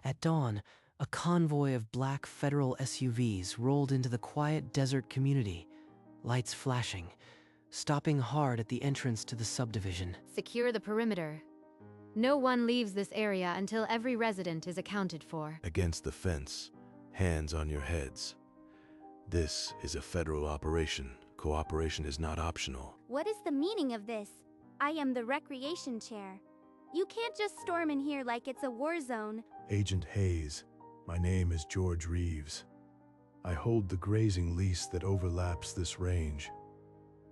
At dawn, a convoy of black federal SUVs rolled into the quiet desert community, lights flashing, stopping hard at the entrance to the subdivision. Secure the perimeter. No one leaves this area until every resident is accounted for. Against the fence, hands on your heads. This is a federal operation. Cooperation is not optional. What is the meaning of this? I am the recreation chair. You can't just storm in here like it's a war zone. Agent Hayes, my name is George Reeves. I hold the grazing lease that overlaps this range.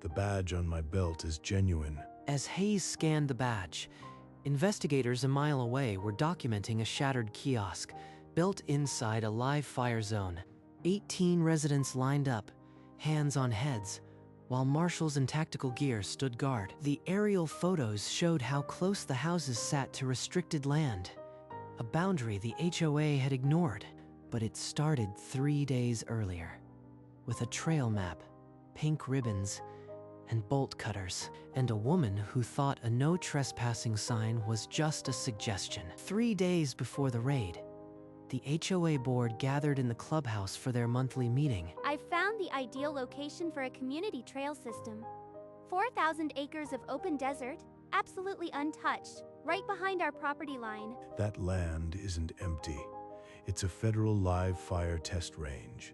The badge on my belt is genuine. As Hayes scanned the badge, investigators a mile away were documenting a shattered kiosk built inside a live fire zone. 18 residents lined up, hands on heads, while marshals in tactical gear stood guard. The aerial photos showed how close the houses sat to restricted land, a boundary the HOA had ignored. But it started 3 days earlier, with a trail map, pink ribbons, and bolt cutters, and a woman who thought a no trespassing sign was just a suggestion. 3 days before the raid, the HOA board gathered in the clubhouse for their monthly meeting. I've found the ideal location for a community trail system. 4,000 acres of open desert, absolutely untouched, right behind our property line. That land isn't empty. It's a federal live fire test range.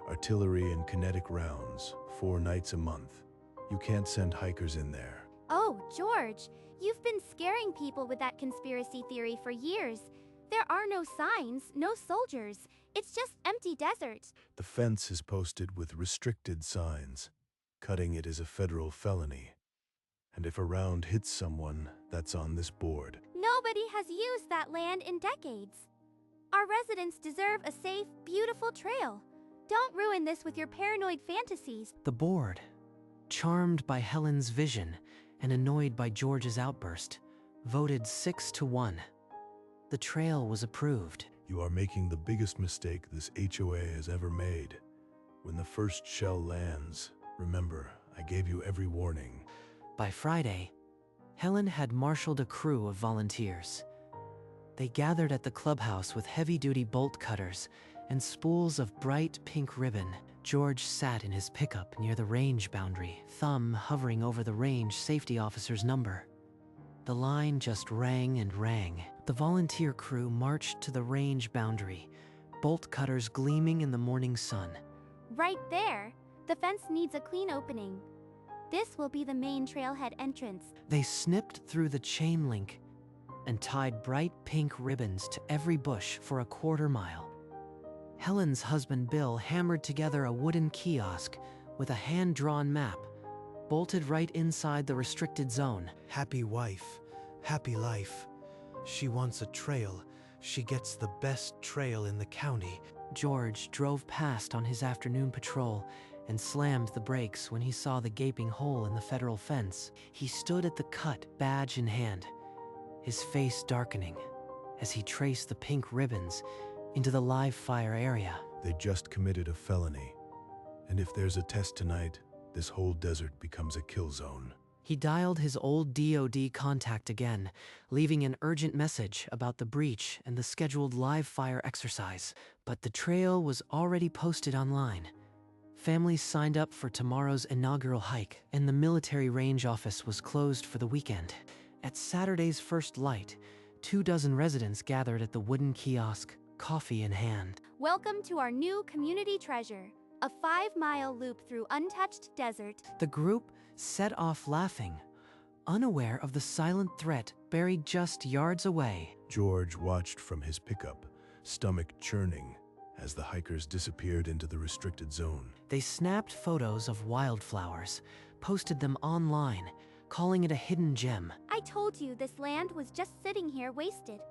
Artillery and kinetic rounds, 4 nights a month. You can't send hikers in there. Oh, George, you've been scaring people with that conspiracy theory for years. There are no signs, no soldiers. It's just empty desert. The fence is posted with restricted signs. Cutting it is a federal felony. And if a round hits someone, that's on this board. Nobody has used that land in decades. Our residents deserve a safe, beautiful trail. Don't ruin this with your paranoid fantasies. The board, charmed by Helen's vision and annoyed by George's outburst, voted 6-1. The trail was approved. You are making the biggest mistake this HOA has ever made. When the first shell lands, remember, I gave you every warning. By Friday, Helen had marshaled a crew of volunteers. They gathered at the clubhouse with heavy-duty bolt cutters and spools of bright pink ribbon. George sat in his pickup near the range boundary, thumb hovering over the range safety officer's number. The line just rang and rang. The volunteer crew marched to the range boundary, bolt cutters gleaming in the morning sun. Right there. The fence needs a clean opening. This will be the main trailhead entrance. They snipped through the chain link and tied bright pink ribbons to every bush for a quarter mile. Helen's husband Bill hammered together a wooden kiosk with a hand-drawn map, bolted right inside the restricted zone. Happy wife, happy life. She wants a trail. She gets the best trail in the county. George drove past on his afternoon patrol and slammed the brakes when he saw the gaping hole in the federal fence. He stood at the cut, badge in hand, his face darkening as he traced the pink ribbons into the live fire area. They just committed a felony. And if there's a test tonight, this whole desert becomes a kill zone. He dialed his old DOD contact again, leaving an urgent message about the breach and the scheduled live fire exercise. But the trail was already posted online. Families signed up for tomorrow's inaugural hike, and the military range office was closed for the weekend. At Saturday's first light, 24 residents gathered at the wooden kiosk, coffee in hand. Welcome to our new community treasure, a 5-mile loop through untouched desert. The group set off laughing, unaware of the silent threat buried just yards away. George watched from his pickup, stomach churning, as the hikers disappeared into the restricted zone. They snapped photos of wildflowers, posted them online, calling it a hidden gem. I told you this land was just sitting here wasted.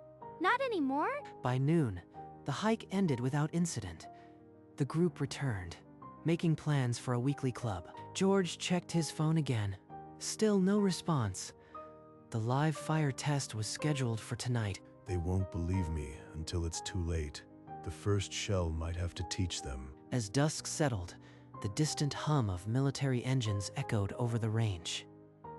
Not anymore. By noon, the hike ended without incident. The group returned, making plans for a weekly club. George checked his phone again. Still no response. The live fire test was scheduled for tonight. They won't believe me until it's too late. The first shell might have to teach them. As dusk settled, the distant hum of military engines echoed over the range.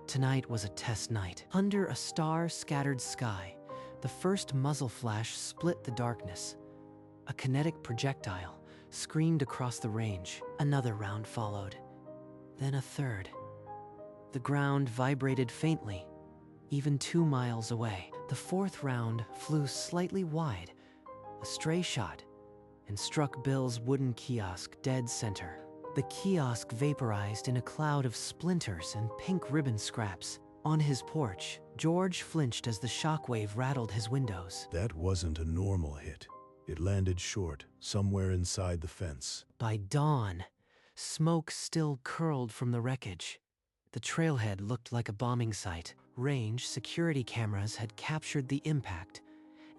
Tonight was a test night. Under a star-scattered sky, the The first muzzle flash split the darkness. A kinetic projectile screamed across the range. Another round followed, then a third. The ground vibrated faintly, even 2 miles away. The fourth round flew slightly wide, a stray shot, and struck Bill's wooden kiosk dead center. The kiosk vaporized in a cloud of splinters and pink ribbon scraps. On his porch, George flinched as the shockwave rattled his windows. That wasn't a normal hit. It landed short, somewhere inside the fence. By dawn, smoke still curled from the wreckage. The trailhead looked like a bombing site. Range security cameras had captured the impact,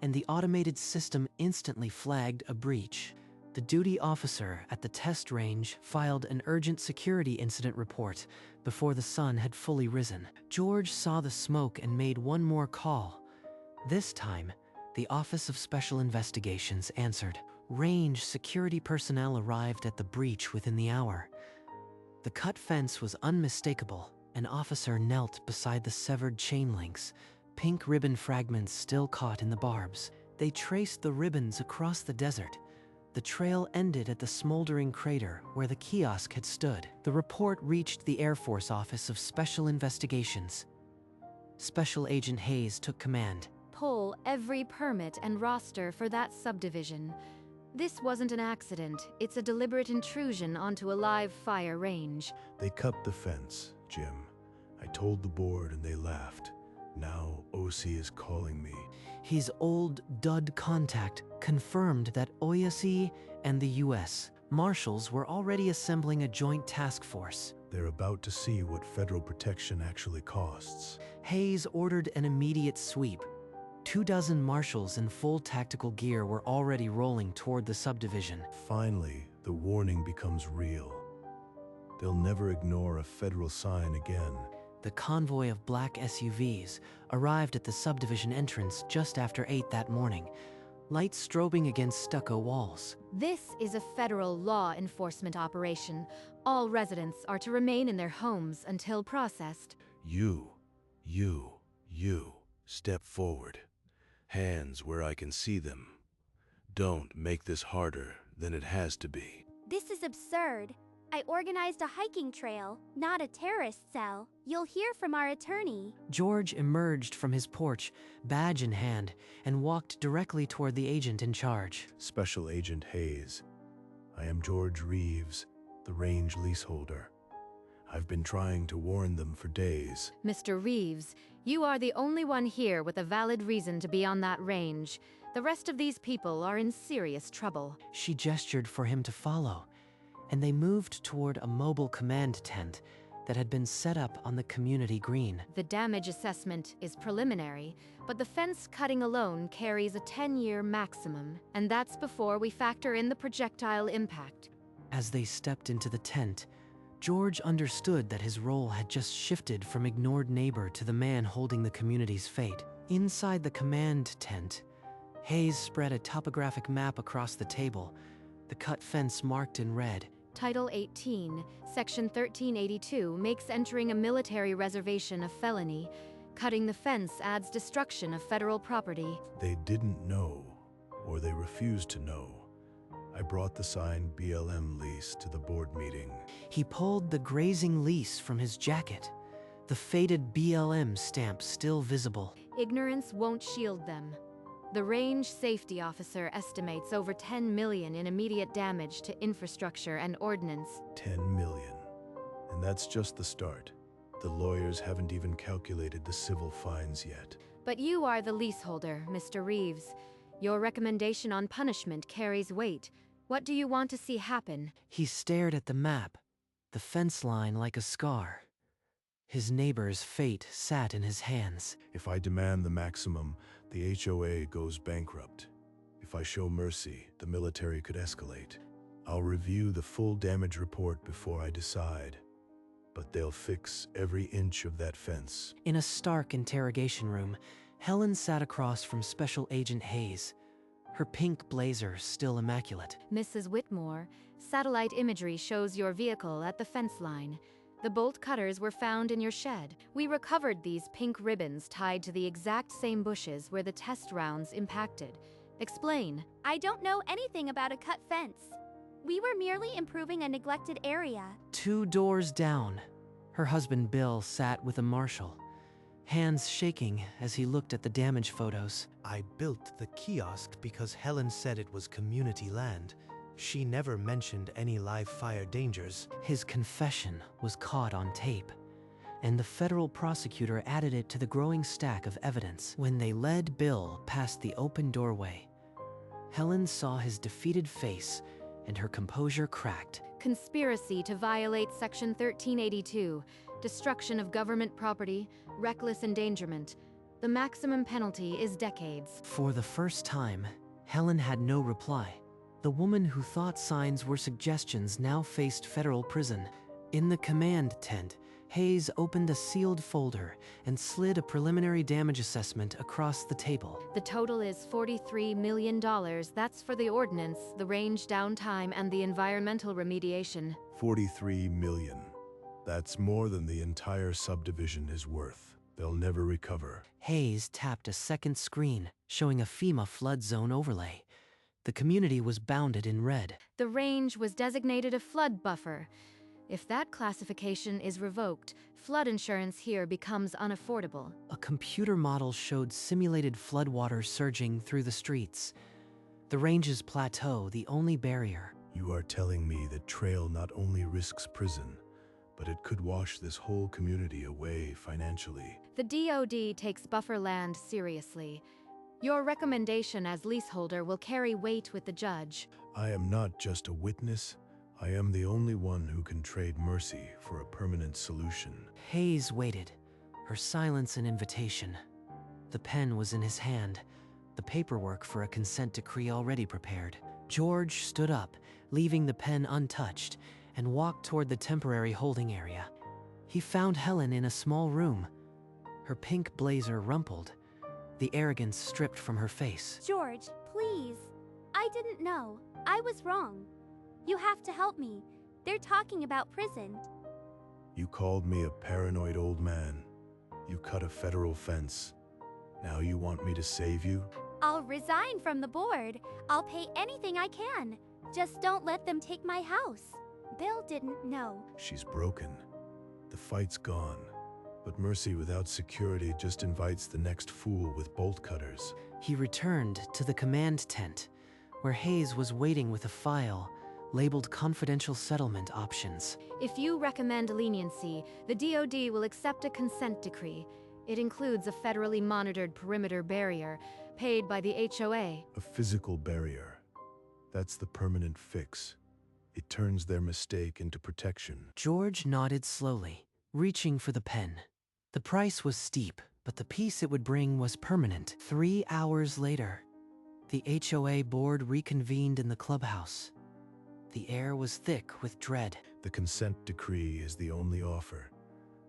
and the automated system instantly flagged a breach. The duty officer at the test range filed an urgent security incident report before the sun had fully risen. George saw the smoke and made one more call. This time, the Office of Special Investigations answered. Range security personnel arrived at the breach within the hour. The cut fence was unmistakable. An officer knelt beside the severed chain links, pink ribbon fragments still caught in the barbs. They traced the ribbons across the desert. The trail ended at the smoldering crater where the kiosk had stood. The report reached the Air Force Office of Special Investigations. Special Agent Hayes took command. Pull every permit and roster for that subdivision. This wasn't an accident. It's a deliberate intrusion onto a live fire range. They cut the fence, Jim. I told the board and they laughed. Now OC is calling me. His old DOD contact confirmed that OIC and the U.S. Marshals were already assembling a joint task force. They're about to see what federal protection actually costs. Hayes ordered an immediate sweep. 24 marshals in full tactical gear were already rolling toward the subdivision. Finally, the warning becomes real. They'll never ignore a federal sign again. The convoy of black SUVs arrived at the subdivision entrance just after 8 that morning, lights strobing against stucco walls. This is a federal law enforcement operation. All residents are to remain in their homes until processed. You, step forward. Hands where I can see them. Don't make this harder than it has to be. This is absurd. I organized a hiking trail, not a terrorist cell. You'll hear from our attorney. George emerged from his porch, badge in hand, and walked directly toward the agent in charge. Special Agent Hayes. I am George Reeves, the range leaseholder. I've been trying to warn them for days. Mr. Reeves, you are the only one here with a valid reason to be on that range. The rest of these people are in serious trouble. She gestured for him to follow, and they moved toward a mobile command tent that had been set up on the community green. The damage assessment is preliminary, but the fence cutting alone carries a 10-year maximum, and that's before we factor in the projectile impact. As they stepped into the tent, George understood that his role had just shifted from ignored neighbor to the man holding the community's fate. Inside the command tent, Hayes spread a topographic map across the table, the cut fence marked in red. Title 18, Section 1382 makes entering a military reservation a felony. Cutting the fence adds destruction of federal property. They didn't know, or they refused to know. I brought the signed BLM lease to the board meeting. He pulled the grazing lease from his jacket, the faded BLM stamp still visible. Ignorance won't shield them. The range safety officer estimates over 10 million in immediate damage to infrastructure and ordnance. 10 million. And that's just the start. The lawyers haven't even calculated the civil fines yet. But you are the leaseholder, Mr. Reeves. Your recommendation on punishment carries weight. What do you want to see happen? He stared at the map, the fence line like a scar. His neighbor's fate sat in his hands. If I demand the maximum, the HOA goes bankrupt. If I show mercy, the military could escalate. I'll review the full damage report before I decide. But they'll fix every inch of that fence. In a stark interrogation room, Helen sat across from Special Agent Hayes, her pink blazer still immaculate. Mrs. Whitmore, satellite imagery shows your vehicle at the fence line. The bolt cutters were found in your shed. We recovered these pink ribbons tied to the exact same bushes where the test rounds impacted. Explain. I don't know anything about a cut fence. We were merely improving a neglected area. 2 doors down, her husband Bill sat with a marshal, hands shaking as he looked at the damage photos. I built the kiosk because Helen said it was community land. She never mentioned any live fire dangers. His confession was caught on tape, and the federal prosecutor added it to the growing stack of evidence. When they led Bill past the open doorway, Helen saw his defeated face and her composure cracked. Conspiracy to violate Section 1382, destruction of government property, reckless endangerment. The maximum penalty is decades. For the first time, Helen had no reply. The woman who thought signs were suggestions now faced federal prison. In the command tent, Hayes opened a sealed folder and slid a preliminary damage assessment across the table. The total is $43 million. That's for the ordnance, the range downtime, and the environmental remediation. 43 million. That's more than the entire subdivision is worth. They'll never recover. Hayes tapped a second screen, showing a FEMA flood zone overlay. The community was bounded in red. The range was designated a flood buffer. If that classification is revoked, flood insurance here becomes unaffordable. A computer model showed simulated floodwater surging through the streets. The range's plateau, the only barrier. You are telling me that trail not only risks prison, but it could wash this whole community away financially. The DOD takes buffer land seriously. Your recommendation as leaseholder will carry weight with the judge. I am not just a witness. I am the only one who can trade mercy for a permanent solution. Hayes waited, her silence an invitation. The pen was in his hand, the paperwork for a consent decree already prepared. George stood up, leaving the pen untouched, and walked toward the temporary holding area. He found Helen in a small room, her pink blazer rumpled, the arrogance stripped from her face. George, please. I didn't know. I was wrong. You have to help me. They're talking about prison. You called me a paranoid old man. You cut a federal fence. Now you want me to save you? I'll resign from the board. I'll pay anything I can. Just don't let them take my house. Bill didn't know. She's broken. The fight's gone. But mercy without security just invites the next fool with bolt cutters. He returned to the command tent, where Hayes was waiting with a file labeled confidential settlement options. If you recommend leniency, the DOD will accept a consent decree. It includes a federally monitored perimeter barrier paid by the HOA. A physical barrier. That's the permanent fix. It turns their mistake into protection. George nodded slowly, reaching for the pen. The price was steep, but the peace it would bring was permanent. 3 hours later, the HOA board reconvened in the clubhouse. The air was thick with dread. The consent decree is the only offer.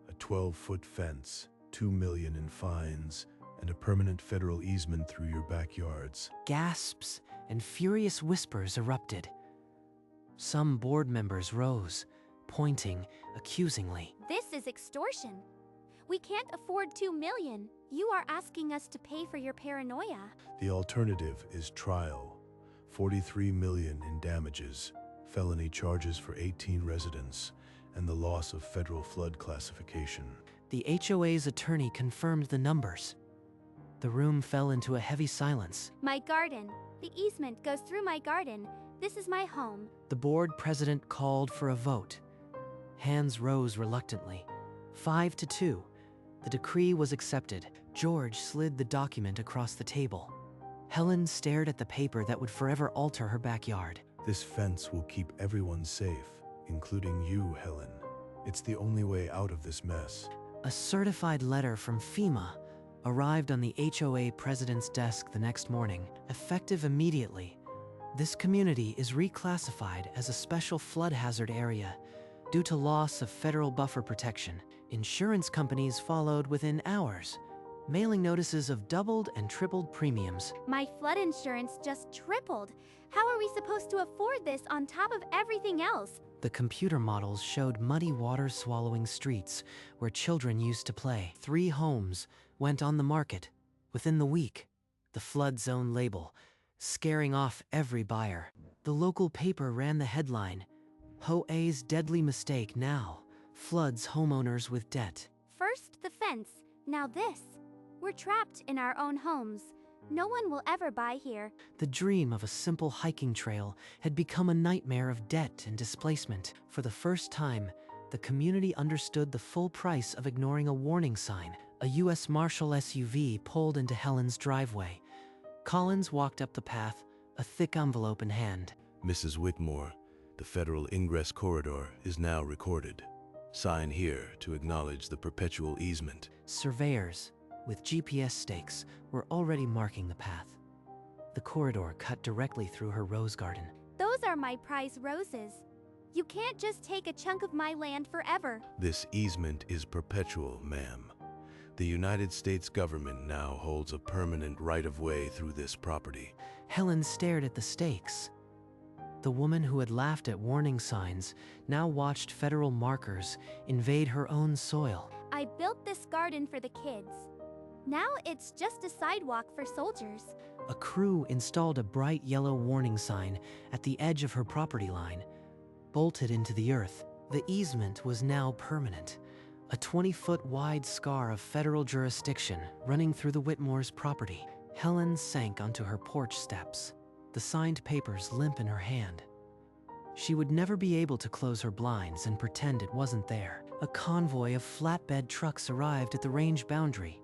A 12-foot fence, $2 million in fines, and a permanent federal easement through your backyards. Gasps and furious whispers erupted. Some board members rose, pointing accusingly. This is extortion. We can't afford $2 million. You are asking us to pay for your paranoia. The alternative is trial. $43 million in damages, felony charges for 18 residents, and the loss of federal flood classification. The HOA's attorney confirmed the numbers. The room fell into a heavy silence. My garden. The easement goes through my garden. This is my home. The board president called for a vote. Hands rose reluctantly. 5-2. The decree was accepted. George slid the document across the table. Helen stared at the paper that would forever alter her backyard. This fence will keep everyone safe, including you, Helen. It's the only way out of this mess. A certified letter from FEMA arrived on the HOA president's desk the next morning. Effective immediately, this community is reclassified as a special flood hazard area due to loss of federal buffer protection. Insurance companies followed within hours, mailing notices of doubled and tripled premiums. My flood insurance just tripled. How are we supposed to afford this on top of everything else? The computer models showed muddy water-swallowing streets where children used to play. 3 homes went on the market within the week. The flood zone label, scaring off every buyer. The local paper ran the headline, HOA's deadly mistake now floods homeowners with debt. First the fence, now this. We're trapped in our own homes. No one will ever buy here. The dream of a simple hiking trail had become a nightmare of debt and displacement. For the first time, the community understood the full price of ignoring a warning sign. A U.S. Marshal SUV pulled into Helen's driveway. Collins walked up the path, a thick envelope in hand. Mrs. Whitmore, the federal ingress corridor is now recorded. Sign here to acknowledge the perpetual easement. Surveyors, with GPS stakes, were already marking the path. The corridor cut directly through her rose garden. Those are my prize roses. You can't just take a chunk of my land forever. This easement is perpetual, ma'am. The United States government now holds a permanent right-of-way through this property. Helen stared at the stakes. The woman who had laughed at warning signs now watched federal markers invade her own soil. I built this garden for the kids. Now it's just a sidewalk for soldiers. A crew installed a bright yellow warning sign at the edge of her property line, bolted into the earth. The easement was now permanent, a 20-foot wide scar of federal jurisdiction running through the Whitmore's property. Helen sank onto her porch steps, the signed papers limp in her hand. She would never be able to close her blinds and pretend it wasn't there. A convoy of flatbed trucks arrived at the range boundary,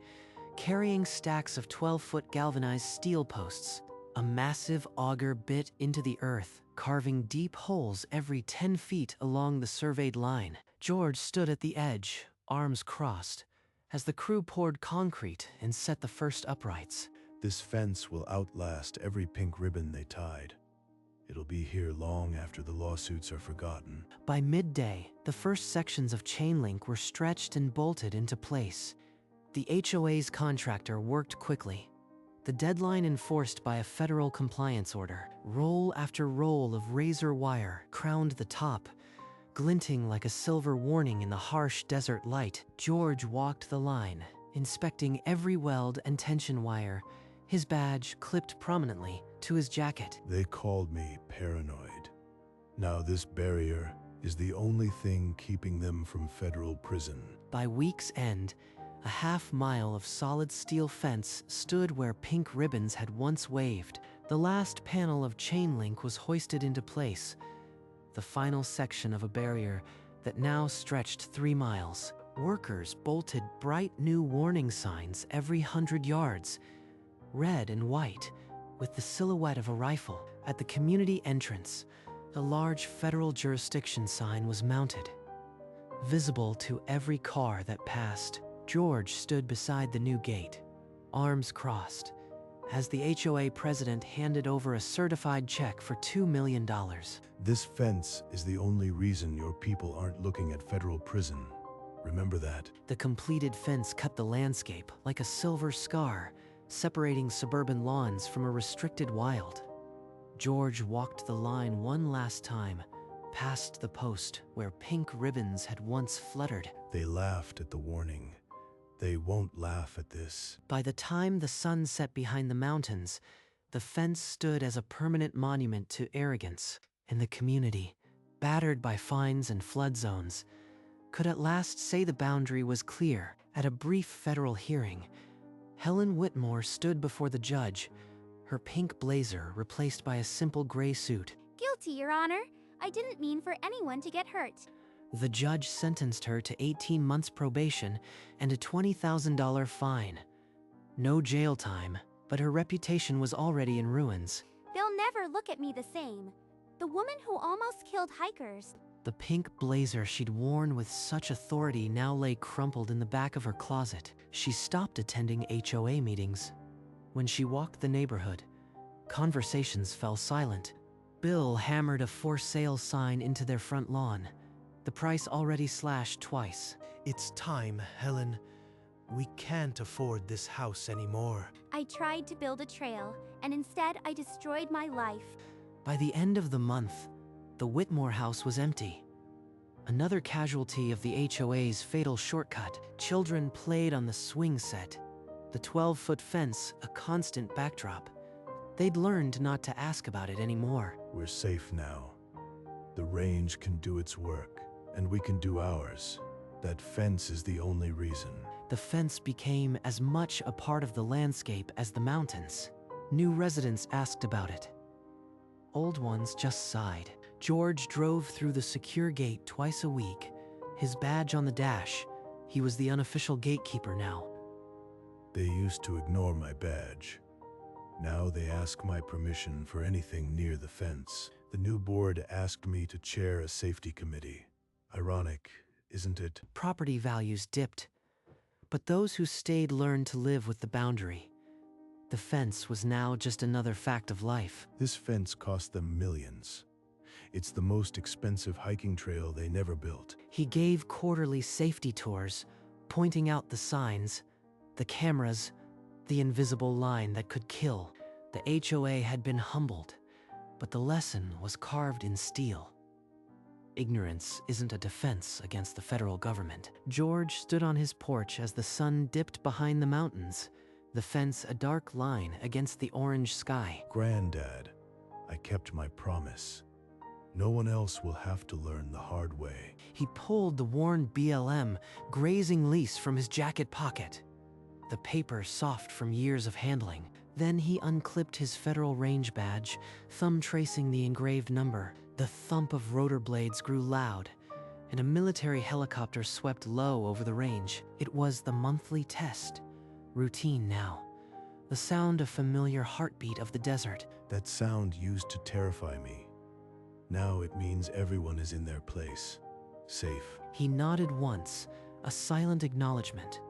carrying stacks of 12-foot galvanized steel posts. A massive auger bit into the earth, carving deep holes every 10 feet along the surveyed line. George stood at the edge, arms crossed, as the crew poured concrete and set the first uprights. This fence will outlast every pink ribbon they tied. It'll be here long after the lawsuits are forgotten. By midday, the first sections of chain link were stretched and bolted into place. The HOA's contractor worked quickly. The deadline enforced by a federal compliance order. Roll after roll of razor wire crowned the top, glinting like a silver warning in the harsh desert light. George walked the line, inspecting every weld and tension wire, his badge clipped prominently to his jacket. They called me paranoid. Now this barrier is the only thing keeping them from federal prison. By week's end, a half-mile of solid steel fence stood where pink ribbons had once waved. The last panel of chain link was hoisted into place, the final section of a barrier that now stretched 3 miles. Workers bolted bright new warning signs every 100 yards, red and white, with the silhouette of a rifle. At the community entrance, a large federal jurisdiction sign was mounted, visible to every car that passed. George stood beside the new gate, arms crossed, as the HOA president handed over a certified check for $2 million. This fence is the only reason your people aren't looking at federal prison. Remember that. The completed fence cut the landscape like a silver scar, separating suburban lawns from a restricted wild. George walked the line one last time, past the post where pink ribbons had once fluttered. They laughed at the warning. They won't laugh at this. By the time the sun set behind the mountains, the fence stood as a permanent monument to arrogance, and the community, battered by fines and flood zones, could at last say the boundary was clear. At a brief federal hearing, Helen Whitmore stood before the judge, her pink blazer replaced by a simple gray suit. Guilty, Your Honor. I didn't mean for anyone to get hurt. The judge sentenced her to 18 months probation and a $20,000 fine. No jail time, but her reputation was already in ruins. They'll never look at me the same. The woman who almost killed hikers. The pink blazer she'd worn with such authority now lay crumpled in the back of her closet. She stopped attending HOA meetings. When she walked the neighborhood, conversations fell silent. Bill hammered a for sale sign into their front lawn, the price already slashed twice. It's time, Helen. We can't afford this house anymore. I tried to build a trail, and instead I destroyed my life. By the end of the month, the Whitmore house was empty. Another casualty of the HOA's fatal shortcut. Children played on the swing set, the 12-foot fence a constant backdrop. They'd learned not to ask about it anymore. We're safe now. The range can do its work, and we can do ours. That fence is the only reason. The fence became as much a part of the landscape as the mountains. New residents asked about it. Old ones just sighed. George drove through the secure gate twice a week, his badge on the dash. He was the unofficial gatekeeper now. They used to ignore my badge. Now they ask my permission for anything near the fence. The new board asked me to chair a safety committee. Ironic, isn't it? Property values dipped, but those who stayed learned to live with the boundary. The fence was now just another fact of life. This fence cost them millions. It's the most expensive hiking trail they never built. He gave quarterly safety tours, pointing out the signs, the cameras, the invisible line that could kill. The HOA had been humbled, but the lesson was carved in steel. Ignorance isn't a defense against the federal government. George stood on his porch as the sun dipped behind the mountains, the fence a dark line against the orange sky. Granddad, I kept my promise. No one else will have to learn the hard way. He pulled the worn BLM grazing lease from his jacket pocket, the paper soft from years of handling. Then he unclipped his federal range badge, thumb tracing the engraved number. The thump of rotor blades grew loud, and a military helicopter swept low over the range. It was the monthly test, routine now. The sound of familiar heartbeat of the desert. That sound used to terrify me. Now it means everyone is in their place, safe. He nodded once, a silent acknowledgement,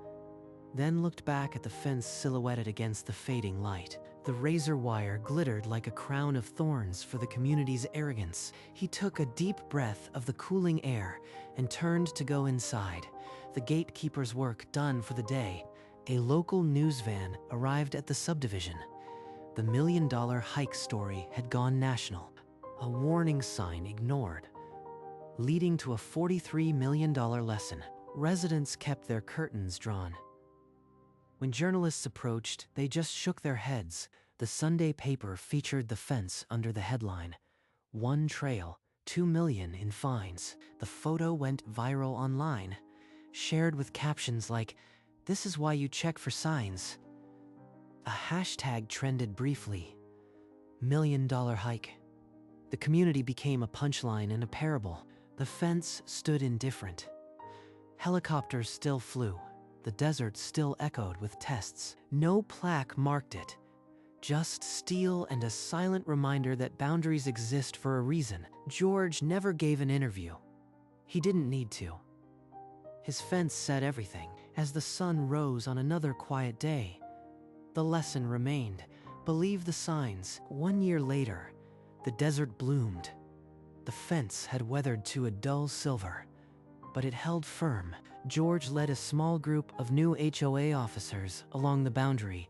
then looked back at the fence silhouetted against the fading light. The razor wire glittered like a crown of thorns for the community's arrogance. He took a deep breath of the cooling air and turned to go inside. The gatekeeper's work done for the day. A local news van arrived at the subdivision. The $1 million hike story had gone national. A warning sign ignored, leading to a $43 million lesson. Residents kept their curtains drawn. When journalists approached, they just shook their heads. The Sunday paper featured the fence under the headline, "One Trail, $2 million in fines." The photo went viral online, shared with captions like, "This is why you check for signs." A hashtag trended briefly, $1 million hike. The community became a punchline in a parable. The fence stood indifferent. Helicopters still flew. The desert still echoed with tests. No plaque marked it, just steel and a silent reminder that boundaries exist for a reason. George never gave an interview. He didn't need to. His fence said everything. As the sun rose on another quiet day, the lesson remained. Believe the signs. 1 year later, the desert bloomed. The fence had weathered to a dull silver, but it held firm. George led a small group of new HOA officers along the boundary,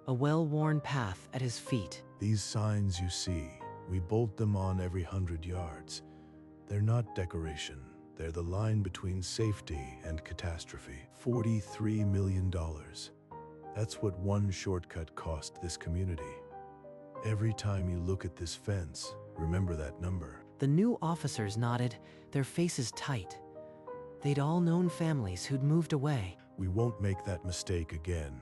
a well-worn path at his feet. These signs you see, we bolt them on every 100 yards. They're not decoration. They're the line between safety and catastrophe. $43 million. That's what one shortcut cost this community. Every time you look at this fence, remember that number. The new officers nodded, their faces tight. They'd all known families who'd moved away. We won't make that mistake again.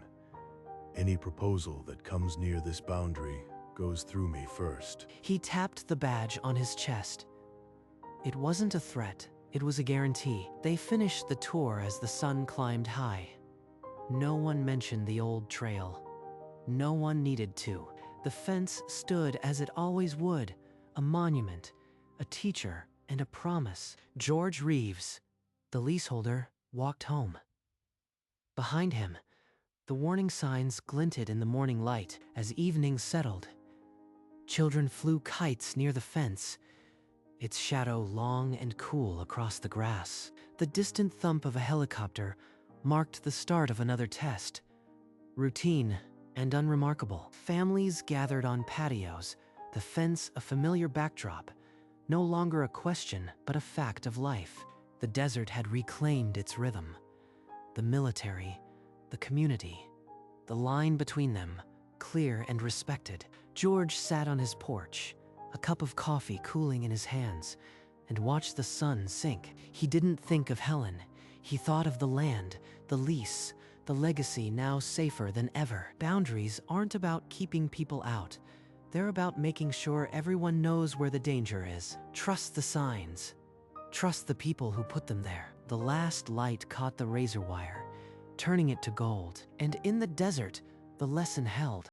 Any proposal that comes near this boundary goes through me first. He tapped the badge on his chest. It wasn't a threat, it was a guarantee. They finished the tour as the sun climbed high. No one mentioned the old trail. No one needed to. The fence stood as it always would, a monument, a teacher, and a promise. George Reeves, the leaseholder, walked home. Behind him, the warning signs glinted in the morning light. As evening settled, children flew kites near the fence, its shadow long and cool across the grass. The distant thump of a helicopter marked the start of another test. Routine and unremarkable. Families gathered on patios, the fence a familiar backdrop, no longer a question, but a fact of life. The desert had reclaimed its rhythm. The military, the community, the line between them, clear and respected. George sat on his porch, a cup of coffee cooling in his hands, and watched the sun sink. He didn't think of Helen. He thought of the land, the lease, the legacy now safer than ever. Boundaries aren't about keeping people out. They're about making sure everyone knows where the danger is. Trust the signs. Trust the people who put them there. The last light caught the razor wire, turning it to gold. And in the desert, the lesson held.